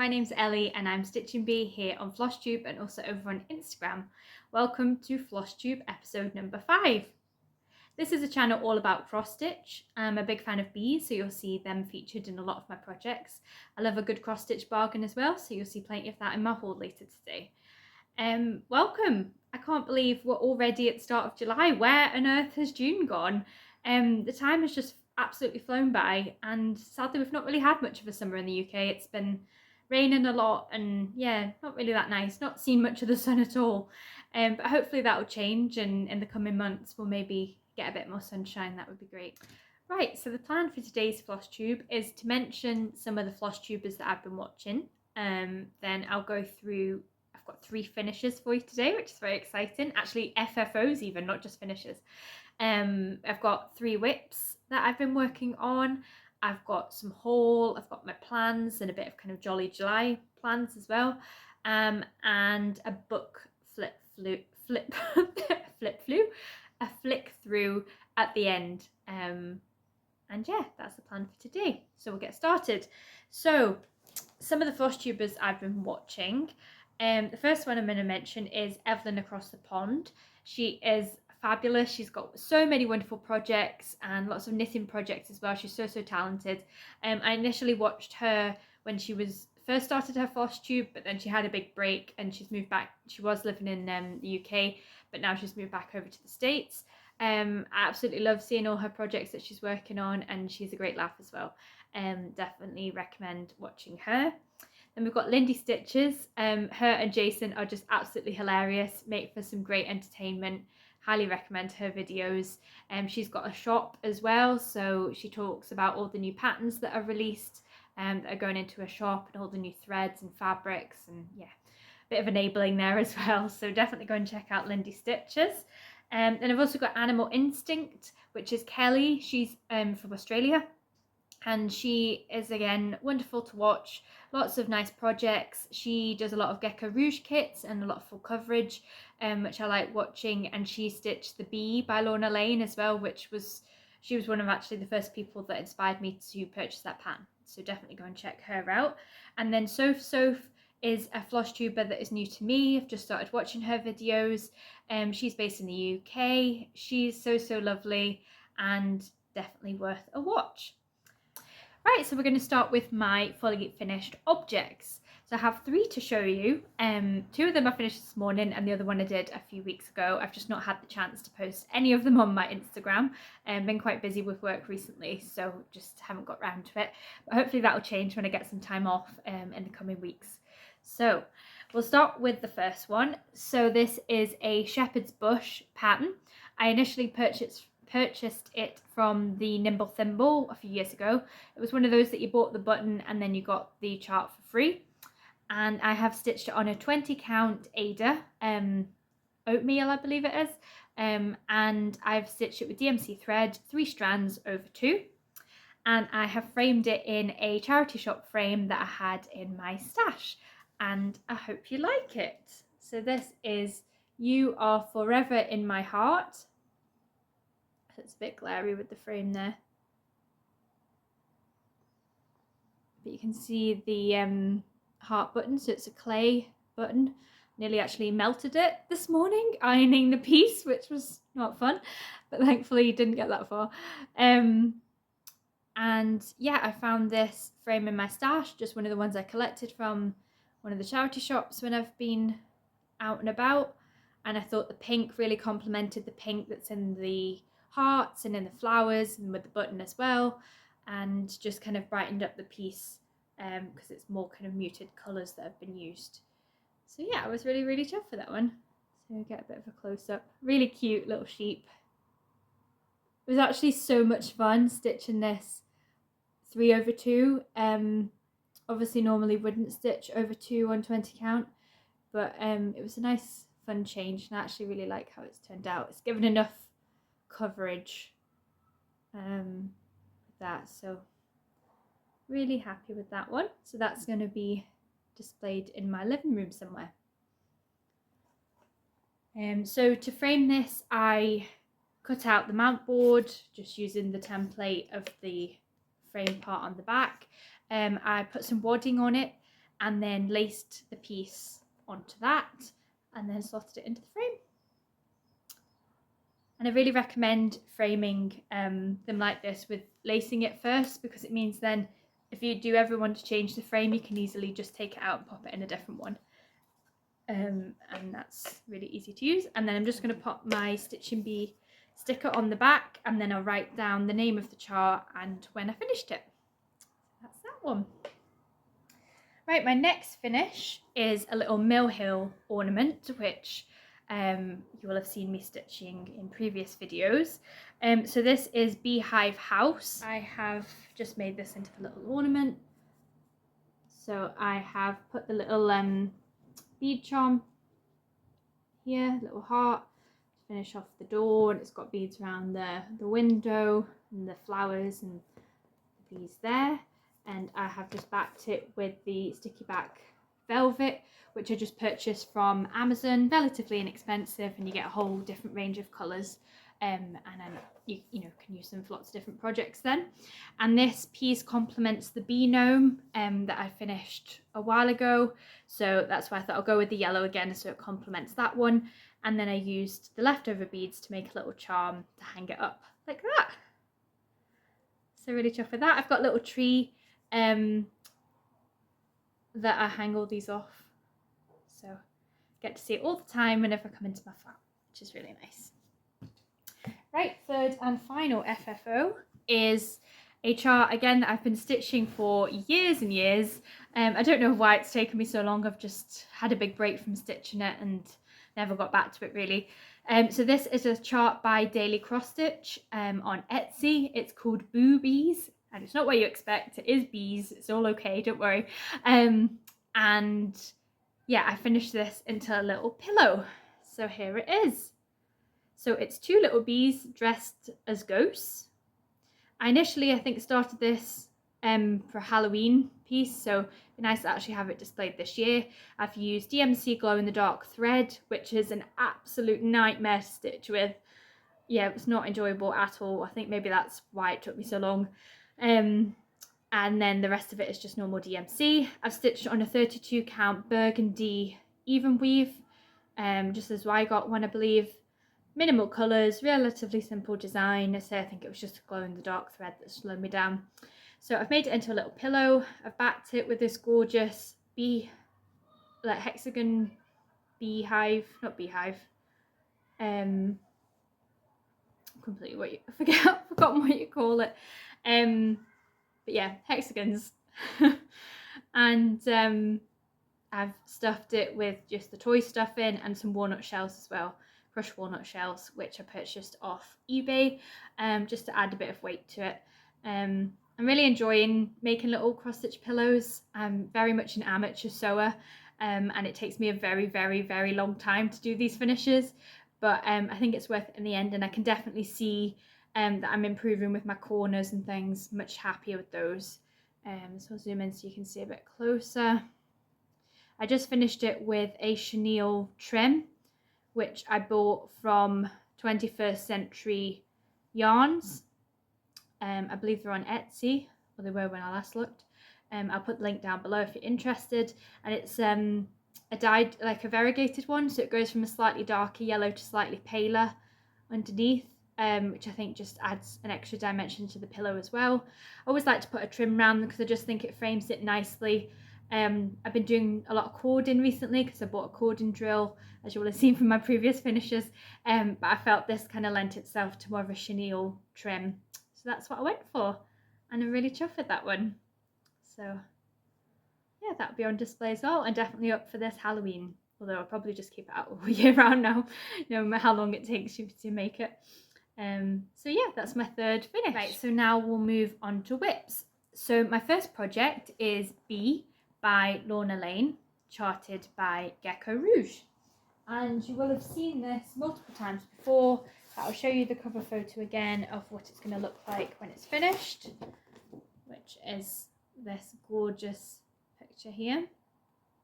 my name's Ellie and I'm Stitching Bee here on Flosstube and also over on Instagram. Welcome to Flosstube episode number 5. This is a channel all about cross stitch. I'm a big fan of bees, so you'll see them featured in a lot of my projects. I love a good cross stitch bargain as well, so you'll see plenty of that in my haul later today. Welcome! I can't believe we're already at the start of July. Where on earth has June gone? The time has just absolutely flown by, and sadly we've not really had much of a summer in the UK. It's been raining a lot and yeah, not really that nice, not seen much of the sun at all. But hopefully that will change, and in the coming months we'll maybe get a bit more sunshine. That would be great. Right, so the plan for today's floss tube is to mention some of the floss tubers that I've been watching. Then I'll go through, I've got 3 finishes for you today, which is very exciting. Actually FFOs even, not just finishes. I've got 3 whips that I've been working on. I've got some haul, I've got my plans and a bit of kind of Jolly July plans as well. And a book flick through at the end. And yeah, that's the plan for today. So we'll get started. So some of the floss tubers I've been watching. The first one I'm going to mention is Evelyn Across the Pond. She is fabulous. She's got so many wonderful projects and lots of knitting projects as well. She's so talented. I initially watched her when she was first started her floss tube, but then she had a big break and she's moved back. She was living in the UK, but now she's moved back over to the States. I absolutely love seeing all her projects that she's working on, and she's a great laugh as well. Definitely recommend watching her. Then we've got Lindy Stitches. Her and Jason are just absolutely hilarious, make for some great entertainment. Highly recommend her videos. She's got a shop as well, so she talks about all the new patterns that are released that are going into a shop, and all the new threads and fabrics, and yeah, a bit of enabling there as well. So definitely go and check out Lindy Stitches. Then I've also got Animal Instinct, which is Kelly. She's from Australia, and she is again wonderful to watch. Lots of nice projects. She does a lot of Gecko Rouge kits and a lot of full coverage, which I like watching. And she stitched The Bee by Lorna Laine as well, she was one of actually the first people that inspired me to purchase that pattern. So definitely go and check her out. And then Soph is a floss tuber that is new to me. I've just started watching her videos. She's based in the UK. She's so2 and definitely worth a watch. Right, so we're going to start with my fully finished objects. So I have 3 to show you. 2 of them I finished this morning and the other one I did a few weeks ago. I've just not had the chance to post any of them on my Instagram. I've been quite busy with work recently, so just haven't got round to it. But hopefully that'll change when I get some time off in the coming weeks. So we'll start with the first one. So this is a shepherd's bush pattern. I initially purchased it from the Nimble Thimble a few years ago. It was one of those that you bought the button and then you got the chart for free. And I have stitched it on a 20 count Aida, oatmeal I believe it is. And I've stitched it with DMC thread, 3 strands over 2. And I have framed it in a charity shop frame that I had in my stash. And I hope you like it. So this is You Are Forever in My Heart. It's a bit glary with the frame there, but you can see the heart button, so it's a clay button. Nearly actually melted it this morning ironing the piece, which was not fun, but thankfully didn't get that far. And yeah, I found this frame in my stash, just one of the ones I collected from one of the charity shops when I've been out and about, and I thought the pink really complemented the pink that's in the hearts and in the flowers and with the button as well, and just kind of brightened up the piece because it's more kind of muted colours that have been used. So yeah, I was really chuffed for that one. So we get a bit of a close-up. Really cute little sheep. It was actually so much fun stitching this 3 over 2. Obviously normally wouldn't stitch over 2 on 20 count, but it was a nice fun change, and I actually really like how it's turned out. It's given enough coverage with that, so really happy with that one. So that's going to be displayed in my living room somewhere. So to frame this, I cut out the mount board just using the template of the frame part on the back. I put some wadding on it, and then laced the piece onto that and then slotted it into the frame. And I really recommend framing them like this with lacing it first, because it means then if you do ever want to change the frame, you can easily just take it out and pop it in a different one. And that's really easy to use. And then I'm just going to pop my Stitch and Bee sticker on the back, and then I'll write down the name of the chart and when I finished it. That's that one. Right, my next finish is a little Mill Hill ornament, which you will have seen me stitching in previous videos. So this is Beehive House. I have just made this into the little ornament. So I have put the little bead charm here, little heart, to finish off the door, and it's got beads around the window and the flowers and the bees there. And I have just backed it with the sticky back velvet, which I just purchased from Amazon, relatively inexpensive, and you get a whole different range of colours, and then you can use them for lots of different projects then. And this piece complements the bee gnome that I finished a while ago, so that's why I thought I'll go with the yellow again, so it complements that one. And then I used the leftover beads to make a little charm to hang it up like that. So really chuffed with that. I've got a little tree that I hang all these off, so get to see it all the time whenever I come into my flat, which is really nice. Right, third and final FFO is a chart again that I've been stitching for years and years. I don't know why it's taken me so long. I've just had a big break from stitching it and never got back to it really. So this is a chart by Daily Cross Stitch on Etsy. It's called Boobees, and it's not what you expect. It is bees. It's all okay, don't worry. And yeah, I finished this into a little pillow. So here it is. So it's two little bees dressed as ghosts. I initially, I think, started this for a Halloween piece, so it'd be nice to actually have it displayed this year. I've used DMC glow in the dark thread, which is an absolute nightmare to stitch with. Yeah, it was not enjoyable at all. I think maybe that's why it took me so long. And then the rest of it is just normal DMC. I've stitched on a 32 count Burgundy even weave, just as I got one, I believe. Minimal colours, relatively simple design. I think it was just a glow in the dark thread that slowed me down. So I've made it into a little pillow. I've backed it with this gorgeous hexagon beehive, not beehive. Completely forgotten what you call it. But yeah, hexagons. And I've stuffed it with just the toy stuffing and some walnut shells as well. Crushed walnut shells, which I purchased off eBay, just to add a bit of weight to it. I'm really enjoying making little cross stitch pillows. I'm very much an amateur sewer, and it takes me a very, very, very long time to do these finishes, but I think it's worth it in the end, and I can definitely see that I'm improving with my corners and things. Much happier with those. So I'll zoom in so you can see a bit closer. I just finished it with a chenille trim, which I bought from 21st Century Yarns. I believe they're on Etsy, or they were when I last looked. I'll put the link down below if you're interested. And it's a dyed, like a variegated one, so it goes from a slightly darker yellow to slightly paler underneath, which I think just adds an extra dimension to the pillow as well. I always like to put a trim around them because I just think it frames it nicely. I've been doing a lot of cording recently because I bought a cording drill, as you will have seen from my previous finishes, but I felt this kind of lent itself to more of a chenille trim, so that's what I went for, and I'm really chuffed with that one. So yeah, that'll be on display as well, and definitely up for this Halloween, although I'll probably just keep it out all year round now, no matter how long it takes you to make it. So yeah, that's my third finish. Right, so now we'll move on to whips. So my first project is Bee by Lorna Laine, charted by Gecko Rouge. And you will have seen this multiple times before. I'll show you the cover photo again of what it's going to look like when it's finished, which is this gorgeous picture here.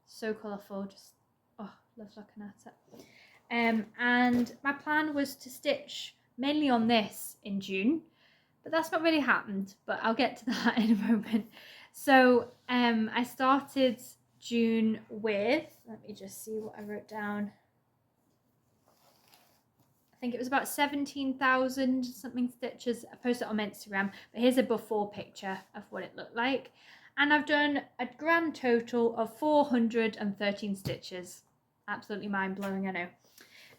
So colourful, just, oh, love looking at it. And my plan was to stitch mainly on this in June, but that's not really happened, but I'll get to that in a moment. So I started June with, let me just see what I wrote down. I think it was about 17,000 something stitches. I posted it on my Instagram, but here's a before picture of what it looked like. And I've done a grand total of 413 stitches. Absolutely mind-blowing, I know.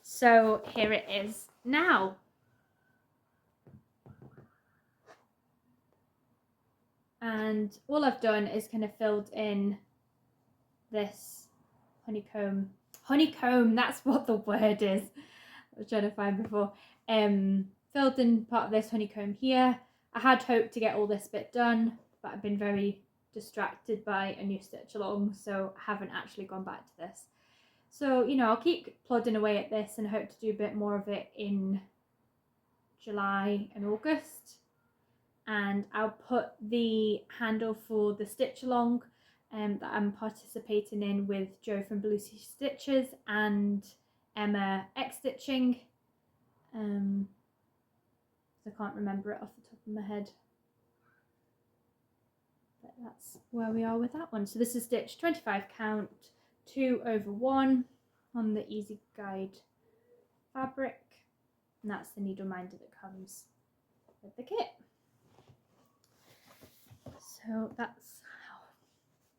So here it is now. And all I've done is kind of filled in this honeycomb. Honeycomb, that's what the word is. I was trying to find before. Filled in part of this honeycomb here. I had hoped to get all this bit done, but I've been very distracted by a new stitch along, so I haven't actually gone back to this. So, you know, I'll keep plodding away at this and hope to do a bit more of it in July and August. And I'll put the handle for the stitch along that I'm participating in with Jo from Blue Sea Stitches and Emma X Stitching. I can't remember it off the top of my head. But that's where we are with that one. So this is stitch 25 count, 2/1 on the Easy Guide fabric. And that's the needle minder that comes with the kit. So that's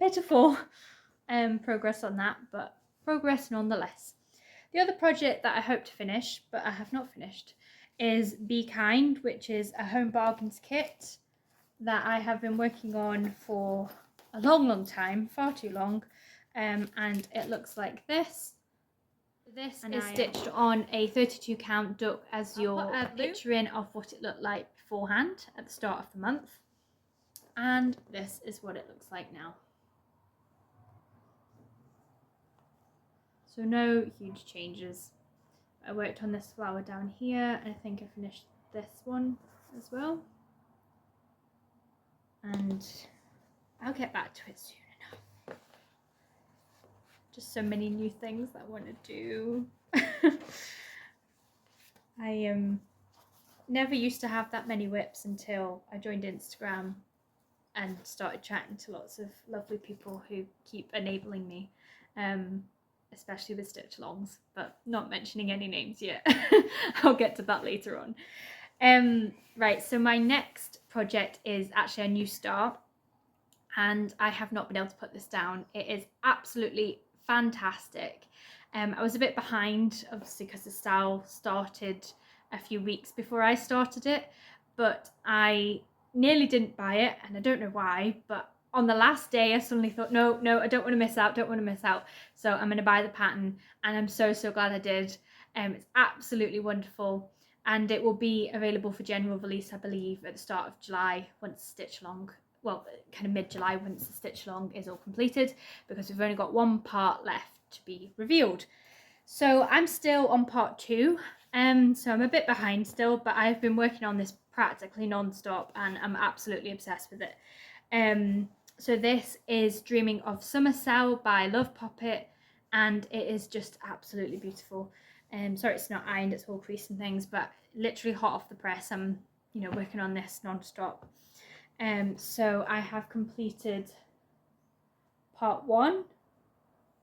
pitiful progress on that, but progress nonetheless. The other project that I hope to finish, but I have not finished, is Be Kind, which is a home bargains kit that I have been working on for a long time, far too long, and it looks like this. This is stitched on a 32 count Duck Azure. I'll put a picture in of what it looked like beforehand at the start of the month. And this is what it looks like now. So no huge changes. I worked on this flower down here, and I think I finished this one as well. And I'll get back to it soon enough. Just so many new things that I want to do. I never used to have that many whips until I joined Instagram and started chatting to lots of lovely people who keep enabling me, especially with stitch alongs, but not mentioning any names yet. I'll get to that later on. Right, so my next project is actually a new start, and I have not been able to put this down. It is absolutely fantastic. I was a bit behind, obviously, because the style started a few weeks before I started it, but I nearly didn't buy it, and I don't know why, but on the last day I suddenly thought, no, I don't want to miss out, so I'm going to buy the pattern, and I'm so glad I did. It's absolutely wonderful, and it will be available for general release, I believe, at the start of July, once stitch along, well, kind of mid-July, once the stitch along is all completed, because we've only got one part left to be revealed. So I'm still on part 2, so I'm a bit behind still, but I've been working on this practically non-stop, and I'm absolutely obsessed with it. So this is Dreaming of Summer Cell by Love Poppet, and it is just absolutely beautiful. Sorry it's not ironed, it's all creased and things, but literally hot off the press. I'm, you know, working on this non-stop. So I have completed part 1.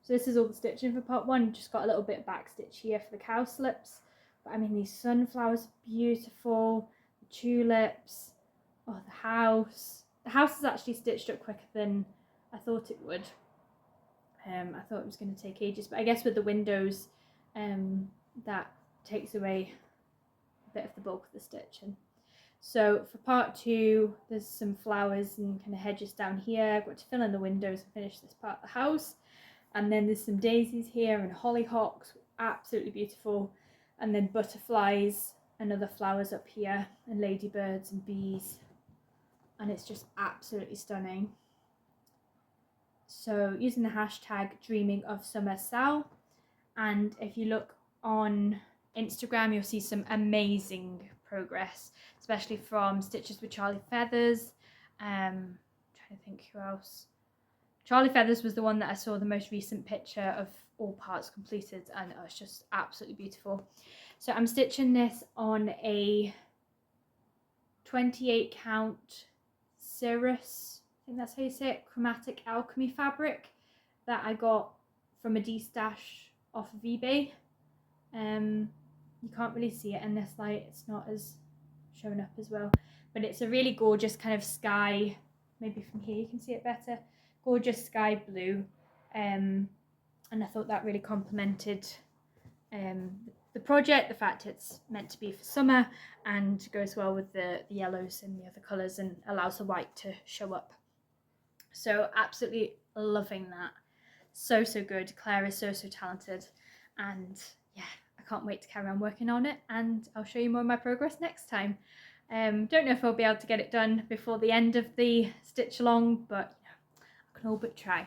So this is all the stitching for part 1. Just got a little bit of back stitch here for the cow slips. But I mean, these sunflowers are beautiful. The tulips. Oh, the house. The house is actually stitched up quicker than I thought it would. I thought it was going to take ages, but I guess with the windows, that takes away a bit of the bulk of the stitching. So for part 2, there's some flowers and kind of hedges down here. I've got to fill in the windows and finish this part of the house. And then there's some daisies here and hollyhocks, absolutely beautiful. And then butterflies and other flowers up here, and ladybirds and bees. And it's just absolutely stunning. So using the hashtag Dreaming of Summer Cell, and if you look on Instagram, you'll see some amazing progress, especially from Stitches with Charlie Feathers. I'm trying to think who else. Charlie Feathers was the one that I saw the most recent picture of all parts completed, and it was just absolutely beautiful. So I'm stitching this on a 28 count Cirrus, I think that's how you say it, chromatic alchemy fabric. that I got from a D-stash off of eBay. You can't really see it in this light, it's not as showing up as well, but it's a really gorgeous kind of sky, maybe from here you can see it better, gorgeous sky blue, and I thought that really complemented the project, the fact it's meant to be for summer and goes well with the yellows and the other colours and allows the white to show up. So absolutely loving that. So good. Claire is so talented, and yeah, I can't wait to carry on working on it, and I'll show you more of my progress next time. Don't know if I'll be able to get it done before the end of the stitch along, but you know, I can all but try.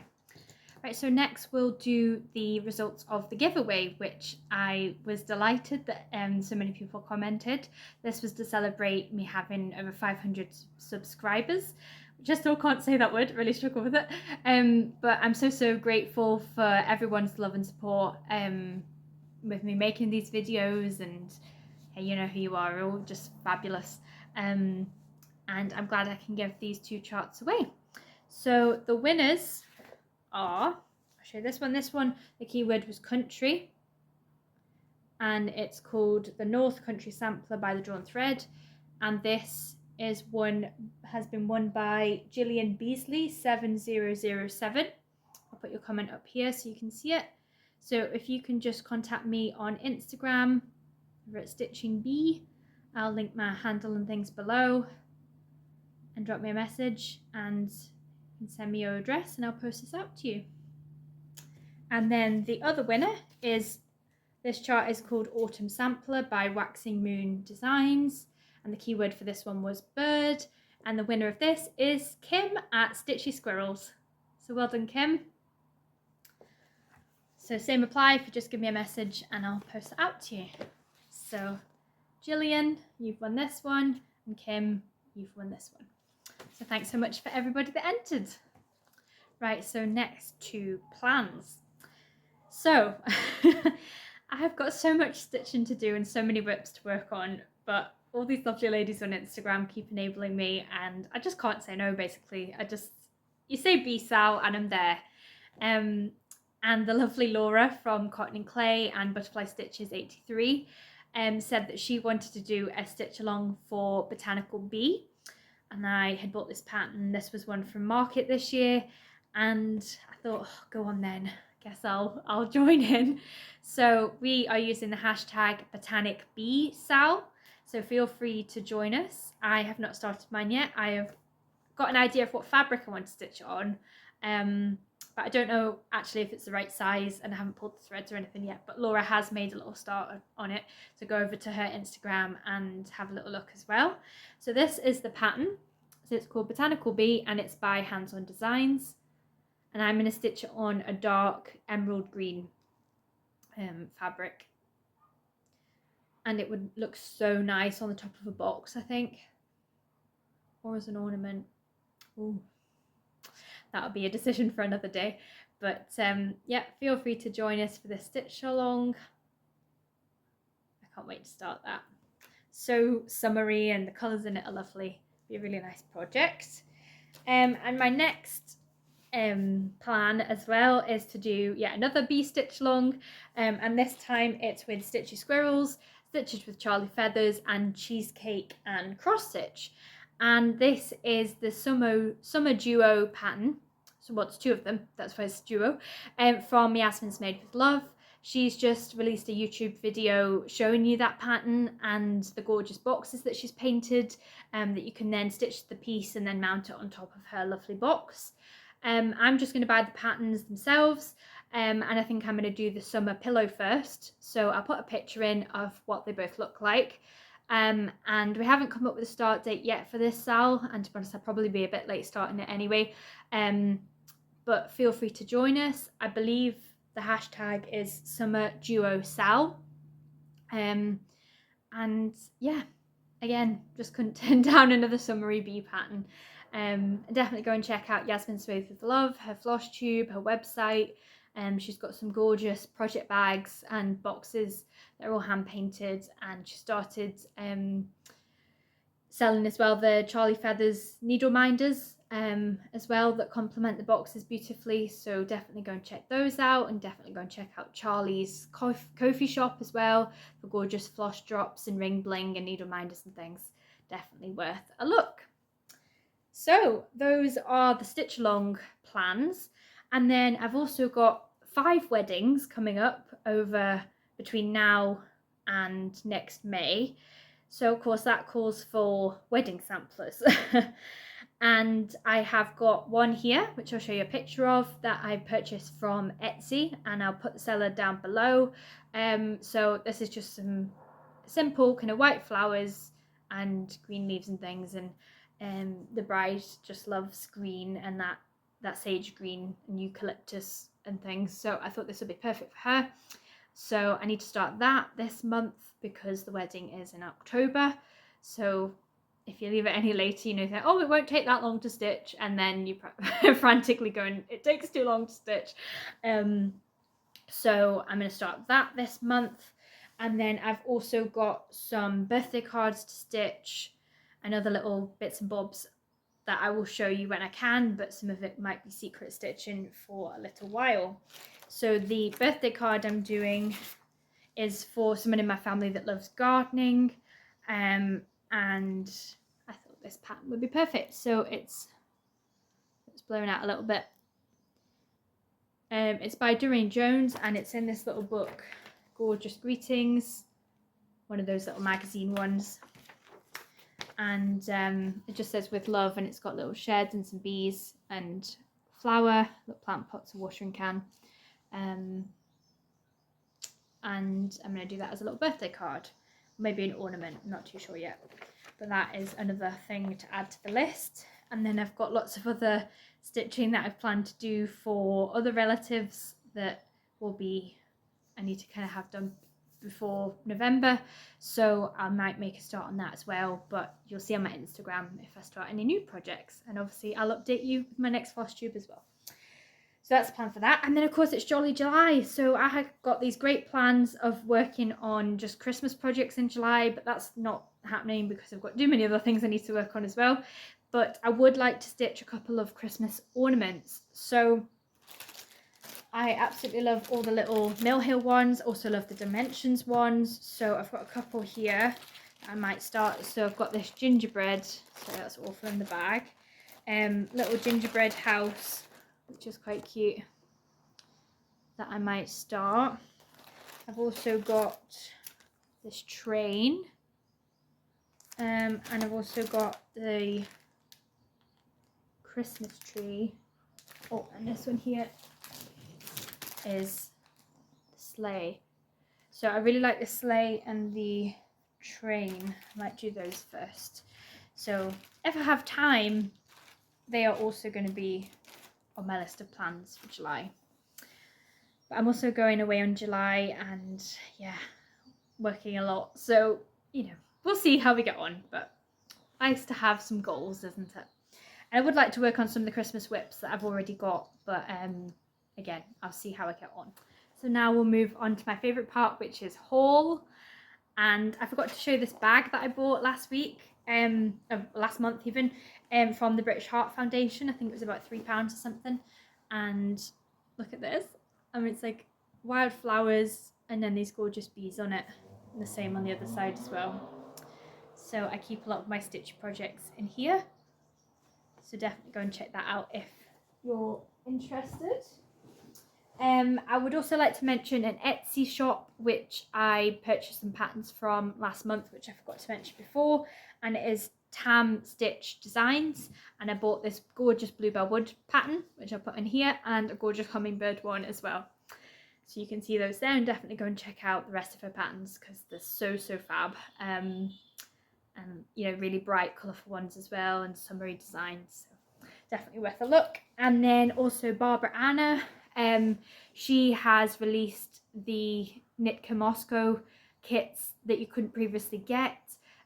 Right, so next we'll do the results of the giveaway, which I was delighted that so many people commented. This was to celebrate me having over 500 subscribers, which I still can't say that word, really struggle with it. But I'm so grateful for everyone's love and support with me making these videos, and hey, you know who you are, all just fabulous. And I'm glad I can give these 2 charts away. So the winners are, I'll show you this one, the keyword was country, and it's called the North Country Sampler by the Drawn Thread, and this is has been won by Gillian Beasley 7007. I'll put your comment up here so you can see it. So if you can just contact me on Instagram over at StitchingBee, I'll link my handle and things below, and drop me a message and send me your address and I'll post this out to you. And then the other winner is, this chart is called Autumn Sampler by Waxing Moon Designs, and the keyword for this one was bird, and the winner of this is Kim at Stitchy Squirrels. So well done, Kim. So same apply, if you just give me a message and I'll post it out to you. So Gillian, you've won this one, and Kim, you've won this one. So thanks so much for everybody that entered. Right, so next to plans. So I have got so much stitching to do and so many whips to work on, but all these lovely ladies on Instagram keep enabling me, and I just can't say no, basically. You say be Sal and I'm there. And the lovely Laura from Cotton and Clay and Butterfly Stitches 83 said that she wanted to do a stitch along for Botanical Bee, and I had bought this pattern. This was one from market this year, and I thought, oh, go on then, guess I'll join in. So we are using the hashtag BotanicBeeSal, so feel free to join us. I have not started mine yet. I have got an idea of what fabric I want to stitch on, but I don't know actually if it's the right size, and I haven't pulled the threads or anything yet, but Laura has made a little start on it, so go over to her Instagram and have a little look as well. So this is the pattern. So it's called Botanical Bee, and it's by Hands On Designs, and I'm going to stitch it on a dark emerald green fabric, and it would look so nice on the top of a box, I think, or as an ornament. Ooh, that'll be a decision for another day, but yeah, feel free to join us for this stitch along. I can't wait to start that. So summery, and the colours in it are lovely. Be a really nice project. And my next plan as well is to do yet another bee stitch along, and this time it's with Stitchy Squirrels, Stitches with Charlie Feathers, and Cheesecake and Cross Stitch. And this is the summer duo pattern. So what's 2 of them, that's why it's duo, from Yasmin's Made with Love. She's just released a YouTube video showing you that pattern and the gorgeous boxes that she's painted, that you can then stitch the piece and then mount it on top of her lovely box. I'm just going to buy the patterns themselves, and I think I'm going to do the summer pillow first. So I'll put a picture in of what they both look like. And we haven't come up with a start date yet for this Sal, and to be honest, I'll probably be a bit late starting it anyway. But feel free to join us. I believe the hashtag is Summer Duo Sal. And yeah, again, just couldn't turn down another summery bee pattern. Definitely go and check out Yasmin's Made with Love, her FlossTube, her website. She's got some gorgeous project bags and boxes. They're all hand painted, and she started selling as well the Charlie Feathers needle minders, as well that complement the boxes beautifully, so definitely go and check those out, and definitely go and check out Charlie's Ko-fi shop as well for gorgeous floss drops and ring bling and needle minders and things. Definitely worth a look. So those are the stitch along plans, and then I've also got 5 weddings coming up over between now and next May, so of course that calls for wedding samplers. And I have got one here which I'll show you a picture of that I purchased from Etsy, and I'll put the seller down below. So this is just some simple kind of white flowers and green leaves and things, and the bride just loves green and that sage green and eucalyptus and things, so I thought this would be perfect for her. So I need to start that this month because the wedding is in October. So if you leave it any later, you know, think, oh, it won't take that long to stitch, and then you frantically go and it takes too long to stitch. So I'm going to start that this month, and then I've also got some birthday cards to stitch and other little bits and bobs that I will show you when I can, but some of it might be secret stitching for a little while. So the birthday card I'm doing is for someone in my family that loves gardening, and I thought this pattern would be perfect. So it's blown out a little bit. It's by Doreen Jones, and it's in this little book, Gorgeous Greetings, one of those little magazine ones. And it just says with love, and it's got little sheds and some bees and flower, little plant pots, a watering can. And I'm going to do that as a little birthday card, maybe an ornament, I'm not too sure yet, but that is another thing to add to the list. And then I've got lots of other stitching that I've planned to do for other relatives that will be, I need to kind of have done before November, so I might make a start on that as well, but you'll see on my Instagram if I start any new projects, and obviously I'll update you with my next FlossTube as well. So that's the plan for that. And then of course it's Jolly July, so I have got these great plans of working on just Christmas projects in July, but that's not happening because I've got too many other things I need to work on as well. But I would like to stitch a couple of Christmas ornaments. So I absolutely love all the little Mill Hill ones, also love the Dimensions ones, so I've got a couple here I might start. So I've got this gingerbread, so that's awful in the bag, little gingerbread house, which is quite cute, that I might start. I've also got this train, and I've also got the Christmas tree. Oh, and this one here is the sleigh. So I really like the sleigh and the train. I might do those first. So if I have time, they are also going to be on my list of plans for July. But I'm also going away on July, and yeah, working a lot. So, you know, we'll see how we get on, but nice to have some goals, isn't it? And I would like to work on some of the Christmas whips that I've already got, but again, I'll see how I get on. So now we'll move on to my favourite part, which is haul. And I forgot to show this bag that I bought last week, last month even, from the British Heart Foundation. I think it was about £3 or something. And look at this. I mean, it's like wildflowers and then these gorgeous bees on it. And the same on the other side as well. So I keep a lot of my stitch projects in here. So definitely go and check that out if you're interested. I would also like to mention an Etsy shop which I purchased some patterns from last month, which I forgot to mention before, and it is Tam Stitch Designs, and I bought this gorgeous bluebell wood pattern which I put in here, and a gorgeous hummingbird one as well. So you can see those there, and definitely go and check out the rest of her patterns because they're so fab. And you know, really bright colourful ones as well, and summery designs, so definitely worth a look. And then also Barbara Anna, she has released the Nitka Moscow kits that you couldn't previously get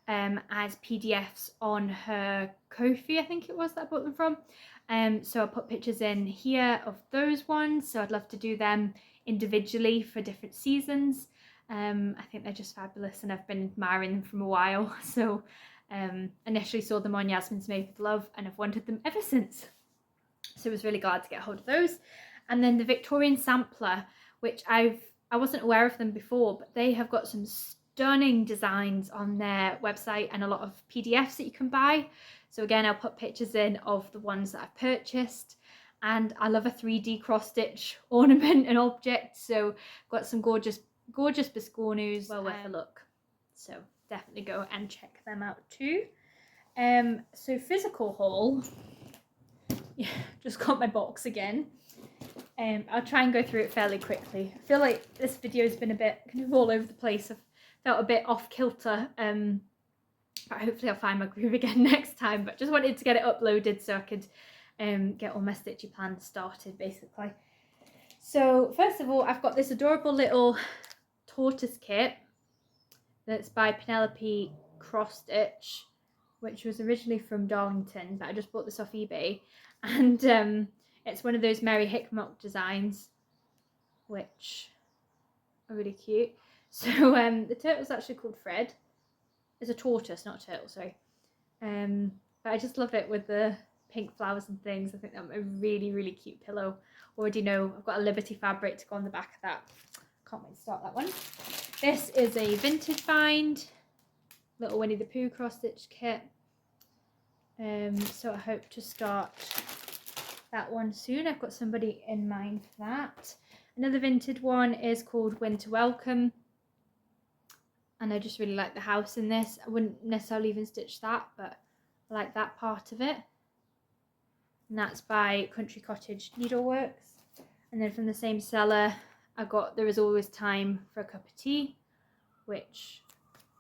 as PDFs on her Ko-fi, I think it was, that I bought them from. So I'll put pictures in here of those ones, so I'd love to do them individually for different seasons. I think they're just fabulous, and I've been admiring them from a while, so Initially saw them on Yasmin's Made with Love and I've wanted them ever since. So I was really glad to get hold of those. And then the Victorian Sampler, which I wasn't aware of them before, but they have got some stunning designs on their website and a lot of PDFs that you can buy. So again, I'll put pictures in of the ones that I've purchased. And I love a 3D cross stitch ornament and object. So I've got some gorgeous biscornus, well worth a look. So definitely go and check them out too. So physical haul, yeah, just got my box again. I'll try and go through it fairly quickly. I feel like this video has been a bit kind of all over the place. I've felt a bit off kilter, but hopefully I'll find my groove again next time. But just wanted to get it uploaded so I could get all my stitchy plans started basically. So first of all, I've got this adorable little tortoise kit that's by Penelope Cross Stitch, which was originally from Darlington, but I just bought this off eBay. And it's one of those Mary Hickmock designs, which are really cute. So the turtle's actually called Fred. It's a tortoise, not a turtle, sorry. But I just love it with the pink flowers and things. I think that's a really, really cute pillow. Already know I've got a Liberty fabric to go on the back of that. Can't wait to start that one. This is a vintage find, little Winnie the Pooh cross stitch kit. So I hope to start that one soon. I've got somebody in mind for that. Another vintage one is called Winter Welcome, and I just really like the house in this. I wouldn't necessarily even stitch that, but I like that part of it. And that's by Country Cottage Needleworks. And then from the same seller, I got There Is Always Time for a Cup of Tea, which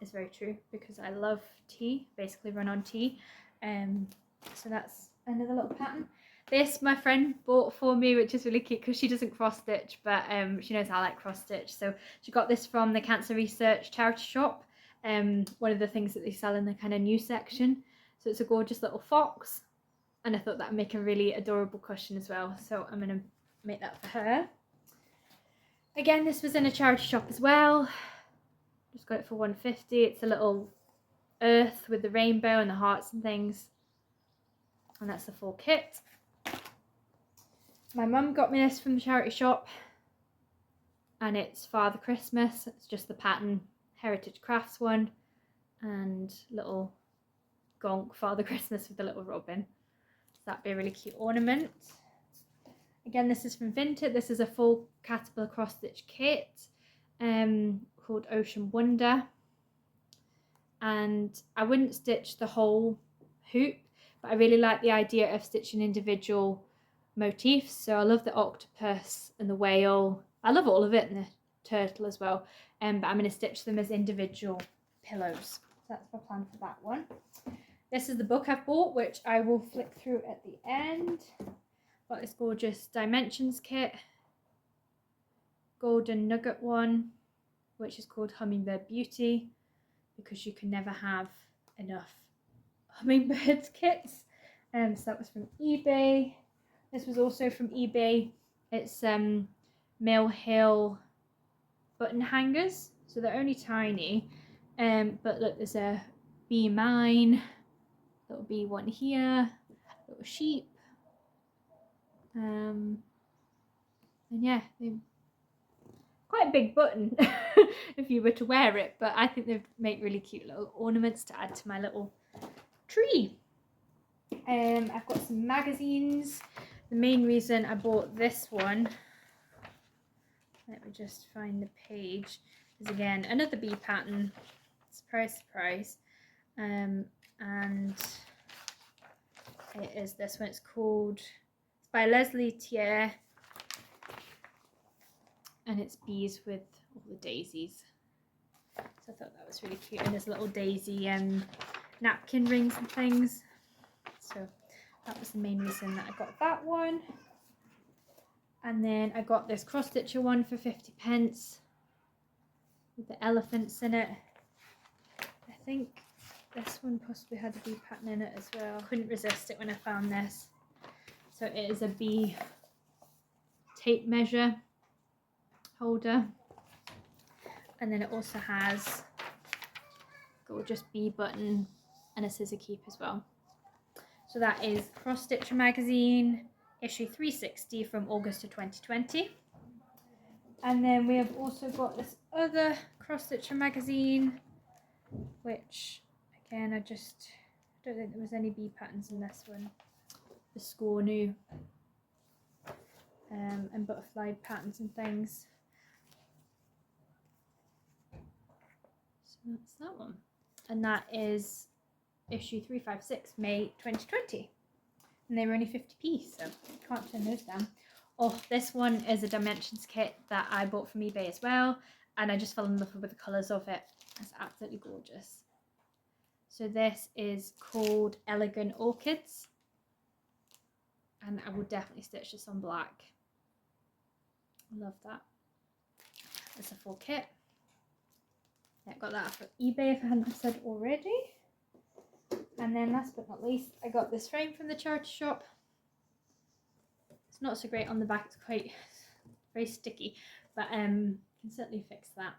is very true because I love tea, basically run on tea. So that's another little pattern. This my friend bought for me, which is really cute because she doesn't cross stitch, but she knows I like cross stitch. So she got this from the Cancer Research charity shop, one of the things that they sell in the kind of new section. So it's a gorgeous little fox, and I thought that would make a really adorable cushion as well. So I'm going to make that for her. Again, this was in a charity shop as well. Just got it for $1.50. It's a little earth with the rainbow and the hearts and things. And that's the full kit. My mum got me this from the charity shop. And it's Father Christmas. It's just the pattern Heritage Crafts one. And little gonk Father Christmas with the little robin. So that'd be a really cute ornament. Again, this is from Vinted. This is a full Caterpillar cross stitch kit called Ocean Wonder. And I wouldn't stitch the whole hoop, but I really like the idea of stitching individual motifs. So I love the octopus and the whale. I love all of it, and the turtle as well. But I'm going to stitch them as individual pillows. So that's my plan for that one. This is the book I've bought, which I will flick through at the end. Got this gorgeous Dimensions kit. Golden Nugget one, which is called Hummingbird Beauty, because you can never have enough hummingbird kits. So that was from eBay. This was also from eBay. It's Mill Hill button hangers. So they're only tiny. But look, there's a Be Mine. Little bee one here. Little sheep. And yeah, they're quite a big button if you were to wear it, but I think they make really cute little ornaments to add to my little tree. I've got some magazines. The main reason I bought this one, let me just find the page, is again another bee pattern. Surprise, surprise. And it is this one. It's by Leslie Thier, and it's bees with all the daisies. So I thought that was really cute, and there's little daisy napkin rings and things. So that was the main reason that I got that one. And then I got this cross stitcher one for 50p with the elephants in it. I think this one possibly had a bee pattern in it as well. Couldn't resist it when I found this. So it is a bee tape measure holder, and then it also has gorgeous bee button and a scissor keep as well. So that is Cross Stitcher magazine, issue 360 from August of 2020. And then we have also got this other Cross Stitcher magazine, which again I don't think there was any bee patterns in this one. The score new and butterfly patterns and things. So that's that one. And that is issue 356, May 2020. And they were only 50p, so can't turn those down. Oh, this one is a dimensions kit that I bought from eBay as well, and I just fell in love with the colours of it. It's absolutely gorgeous. So this is called Elegant Orchids, and I will definitely stitch this on black. Love that. It's a full kit. Yeah, got that from eBay if I hadn't said already. And then last but not least, I got this frame from the charity shop. It's not so great on the back, it's quite very sticky, but can certainly fix that.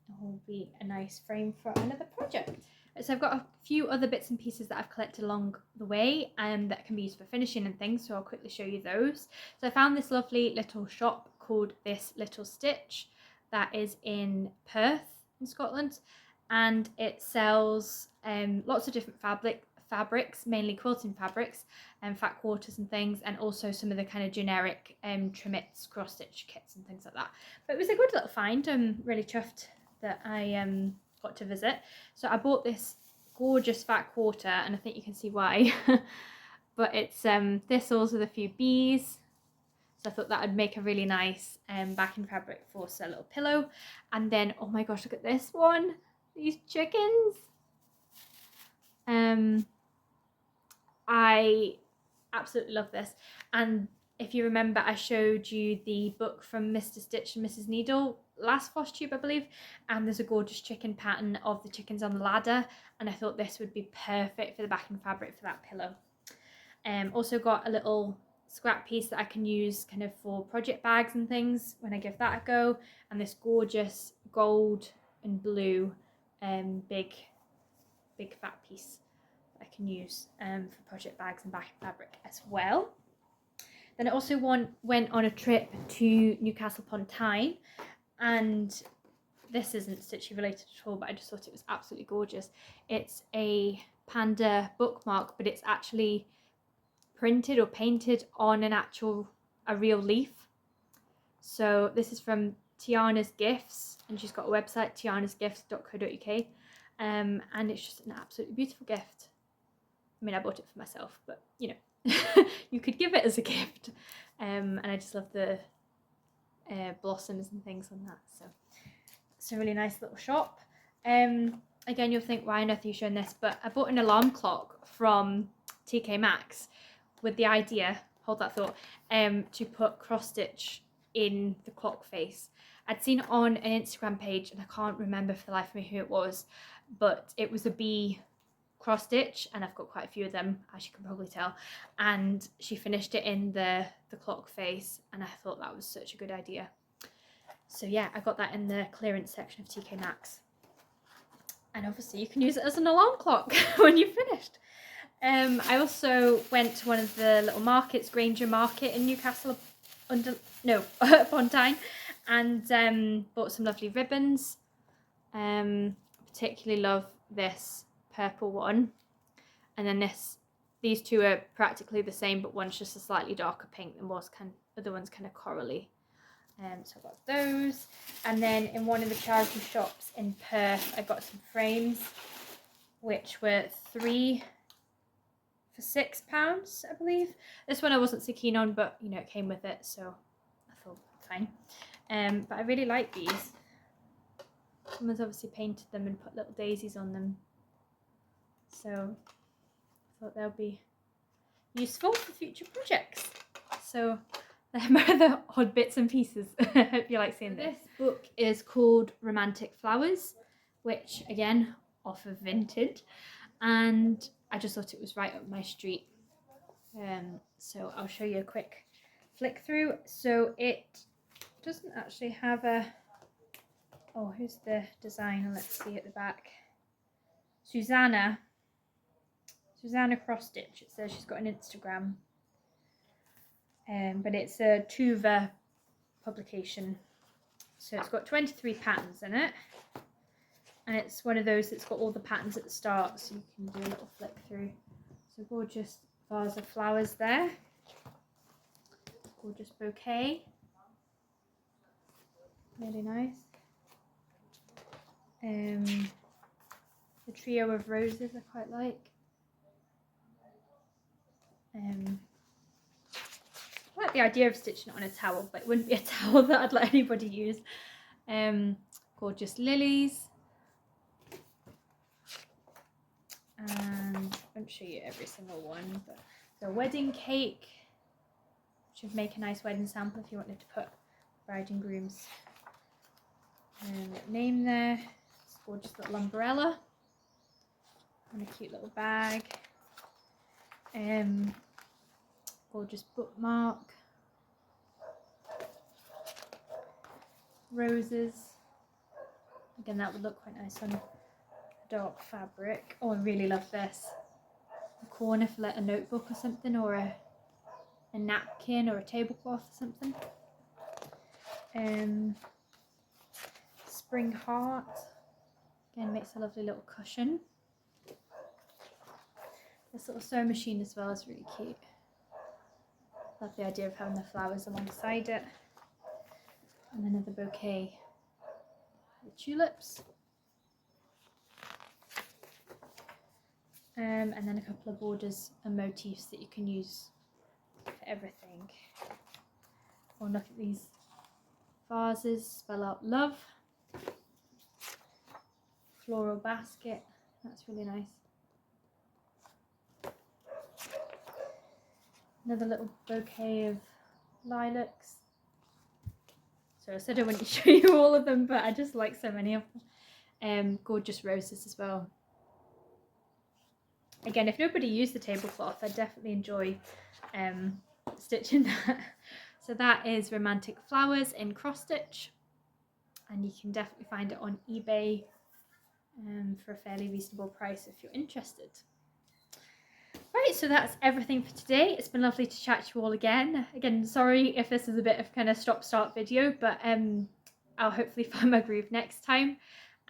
It will be a nice frame for another project. So I've got a few other bits and pieces that I've collected along the way that can be used for finishing and things, so I'll quickly show you those. So I found this lovely little shop called This Little Stitch that is in Perth in Scotland, and it sells lots of different fabrics, mainly quilting fabrics and fat quarters and things, and also some of the kind of generic trimmets, cross stitch kits and things like that. But it was a good little find. I'm really chuffed that I got to visit. So I bought this gorgeous fat quarter, and I think you can see why. But it's thistles with a few bees. So I thought that would make a really nice backing fabric for a little pillow. And then, oh my gosh, look at this one. These chickens. I absolutely love this. And if you remember, I showed you the book from Mr. Stitch and Mrs. Needle last FlossTube, I believe, and there's a gorgeous chicken pattern of the chickens on the ladder, and I thought this would be perfect for the backing fabric for that pillow. Also got a little scrap piece that I can use kind of for project bags and things when I give that a go, and this gorgeous gold and blue big fat piece that I can use for project bags and backing fabric as well. Then I also went on a trip to Newcastle upon Tyne, and this isn't stitchy related at all, but I just thought it was absolutely gorgeous. It's a panda bookmark, but it's actually printed or painted on a real leaf. So this is from Tiana's Gifts, and she's got a website, tianasgifts.co.uk, and it's just an absolutely beautiful gift. I mean, I bought it for myself, but you know, you could give it as a gift. And I just love the blossoms and things on that. So it's a really nice little shop. Again, you'll think, why on earth are you showing this? But I bought an alarm clock from TK Maxx with the idea, hold that thought, to put cross stitch in the clock face. I'd seen it on an Instagram page, and I can't remember for the life of me who it was, but it was a bee cross stitch, and I've got quite a few of them, as you can probably tell, and she finished it in the clock face, and I thought that was such a good idea. So yeah, I got that in the clearance section of TK Maxx, and obviously you can use it as an alarm clock when you've finished. I also went to one of the little markets, Granger Market in Newcastle upon Tyne, and bought some lovely ribbons. Particularly love this purple one, and then these two are practically the same, but one's just a slightly darker pink than other one's kind of corally. So I got those, and then in one of the charity shops in Perth I got some frames, which were 3 for £6, I believe. This one I wasn't so keen on, but you know, it came with it, so I thought fine. But I really like these. Someone's obviously painted them and put little daisies on them, so I thought they'll be useful for future projects. So they're the odd bits and pieces. I hope you like seeing this. This book is called Romantic Flowers, which again, off of Vinted, and I just thought it was right up my street. So I'll show you a quick flick through. So it doesn't actually have here's the designer, let's see at the back. Susanna Susanna Cross Stitch. It says she's got an Instagram, but it's a Tuva publication. So it's got 23 patterns in it, and it's one of those that's got all the patterns at the start, so you can do a little flick through. So gorgeous vase of flowers there, gorgeous bouquet, really nice. The trio of roses I quite like. I like the idea of stitching it on a towel, but it wouldn't be a towel that I'd let anybody use. Gorgeous lilies. And I won't show you every single one, but the wedding cake, which would make a nice wedding sample if you wanted to put bride and groom's name there. It's a gorgeous little umbrella and a cute little bag. Gorgeous bookmark, roses. Again, that would look quite nice on dark fabric. Oh, I really love this. A corner for like a notebook or something, or a napkin or a tablecloth or something. Spring heart. Again, makes a lovely little cushion. This little sewing machine as well is really cute. Love the idea of having the flowers alongside it. And another bouquet with tulips. And then a couple of borders and motifs that you can use for everything. Oh, look at these vases, spell out love. Floral basket, that's really nice. Another little bouquet of lilacs. So I said I wouldn't show you all of them, but I just like so many of them. Gorgeous roses as well. Again, if nobody used the tablecloth, I definitely enjoy stitching that. So that is Romantic Flowers in cross stitch, and you can definitely find it on eBay for a fairly reasonable price if you're interested. Right, so that's everything for today. It's been lovely to chat to you all again. Again, sorry if this is a bit of kind of stop-start video, but I'll hopefully find my groove next time.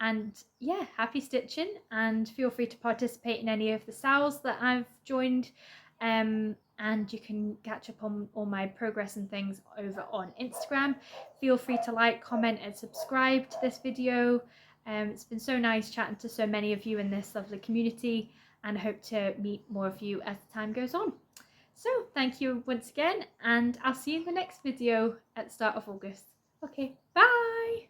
And yeah, happy stitching, and feel free to participate in any of the SALs that I've joined. And you can catch up on all my progress and things over on Instagram. Feel free to like, comment and subscribe to this video. It's been so nice chatting to so many of you in this lovely community, and I hope to meet more of you as the time goes on. So thank you once again, and I'll see you in the next video at the start of August. Okay, bye!